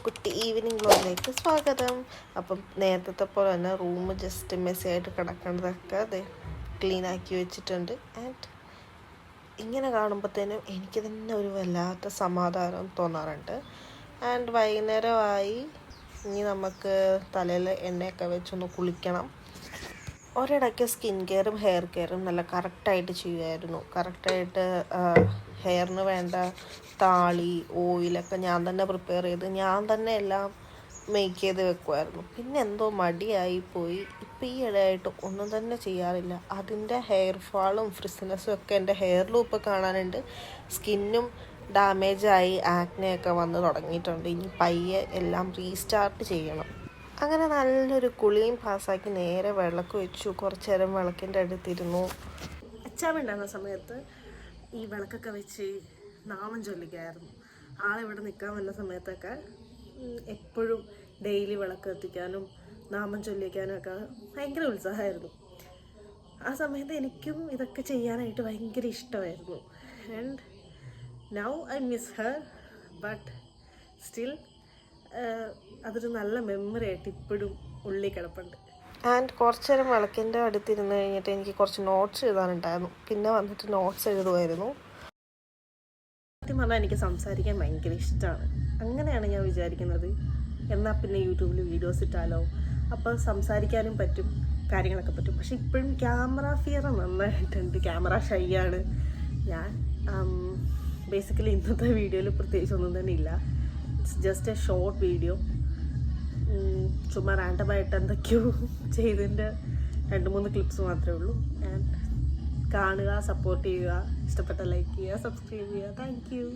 കുട്ടി ഈവനിങ് വ്ലോഗിലേക്ക് സ്വാഗതം. അപ്പം നേരത്തെ പോലെ തന്നെ റൂം ജസ്റ്റ് മെസ്സി ആയിട്ട് കിടക്കേണ്ടതൊക്കെ അത് ക്ലീൻ ആക്കി വെച്ചിട്ടുണ്ട്. ആൻഡ് ഇങ്ങനെ കാണുമ്പോഴത്തേനും എനിക്ക് തന്നെ ഒരു വല്ലാത്ത സമാധാനം തോന്നാറുണ്ട്. ആൻഡ് വൈകുന്നേരമായി, ഇനി നമുക്ക് തലയിൽ എണ്ണയൊക്കെ വെച്ചൊന്ന് കുളിക്കണം. ഒരിടയ്ക്ക് സ്കിൻ കെയറും ഹെയർ കെയറും നല്ല കറക്റ്റായിട്ട് ചെയ്യുമായിരുന്നു. കറക്റ്റായിട്ട് ഹെയറിന് വേണ്ട താളി ഓയിലൊക്കെ ഞാൻ തന്നെ പ്രിപ്പയർ ചെയ്ത് ഞാൻ തന്നെ എല്ലാം മേക്ക് ചെയ്ത് വെക്കുമായിരുന്നു. പിന്നെ എന്തോ മടിയായിപ്പോയി. ഇപ്പം ഈ ഇടയായിട്ട് ഒന്നും തന്നെ ചെയ്യാറില്ല. അതിൻ്റെ ഹെയർ ഫാളും ഫ്രിസിനെസ്സും ഒക്കെ എൻ്റെ ഹെയറിലും ഇപ്പോൾ കാണാനുണ്ട്. സ്കിന്നും ഡാമേജായി ആക്നെയൊക്കെ വന്ന് തുടങ്ങിയിട്ടുണ്ട്. ഇനി പയ്യെ എല്ലാം റീസ്റ്റാർട്ട് ചെയ്യണം. അങ്ങനെ നല്ലൊരു കുളിയും പാസ്സാക്കി നേരെ വിളക്ക് വെച്ചു. കുറച്ച് നേരം വിളക്കിൻ്റെ അടുത്തിരുന്നു. അച്ചാമ്മ സമയത്ത് ഈ വിളക്കൊക്കെ വെച്ച് നാമം ചൊല്ലിക്കായിരുന്നു. ആളിവിടെ നിൽക്കാൻ വന്ന സമയത്തൊക്കെ എപ്പോഴും ഡെയിലി വിളക്ക് കത്തിക്കാനും നാമം ചൊല്ലിക്കാനും ഒക്കെ ഭയങ്കര ഉത്സാഹമായിരുന്നു. ആ സമയത്ത് എനിക്കും ഇതൊക്കെ ചെയ്യാനായിട്ട് ഭയങ്കര ഇഷ്ടമായിരുന്നു. And now I miss Har, but still അതൊരു നല്ല മെമ്മറി ആയിട്ട് ഇപ്പോഴും ഉള്ളിൽ കിടപ്പുണ്ട്. ആൻഡ് കുറച്ച് നേരം വിളക്കിൻ്റെ അടുത്തിരുന്ന് കഴിഞ്ഞിട്ട് എനിക്ക് കുറച്ച് നോട്ട്സ് എഴുതാനുണ്ടായിരുന്നു. പിന്നെ വന്നിട്ട് നോട്ട്സ് എഴുതുമായിരുന്നു. സത്യം പറഞ്ഞാൽ എനിക്ക് സംസാരിക്കാൻ ഭയങ്കര ഇഷ്ടമാണ്. അങ്ങനെയാണ് ഞാൻ വിചാരിക്കുന്നത്. എന്നാൽ പിന്നെ യൂട്യൂബിൽ വീഡിയോസ് ഇട്ടാലോ, അപ്പോൾ സംസാരിക്കാനും പറ്റും, കാര്യങ്ങളൊക്കെ പറ്റും. പക്ഷെ ഇപ്പോഴും ക്യാമറ ഫിയർ നന്നായിട്ടുണ്ട്. ക്യാമറ ഷൈ ആണ് ഞാൻ. ബേസിക്കലി ഇന്നത്തെ വീഡിയോയിൽ പ്രത്യേകിച്ചൊന്നും തന്നെ ഇല്ല. It's just A short video. ചുമ്മാ റാൻഡമായിട്ട് എന്തൊക്കെയോ ചെയ്തതിൻ്റെ 2-3 ക്ലിപ്സ് മാത്രമേ ഉള്ളൂ. ആൻഡ് കാണുക, സപ്പോർട്ട് ചെയ്യുക, ഇഷ്ടപ്പെട്ട ലൈക്ക് ചെയ്യുക, സബ്സ്ക്രൈബ് ചെയ്യുക. Thank you.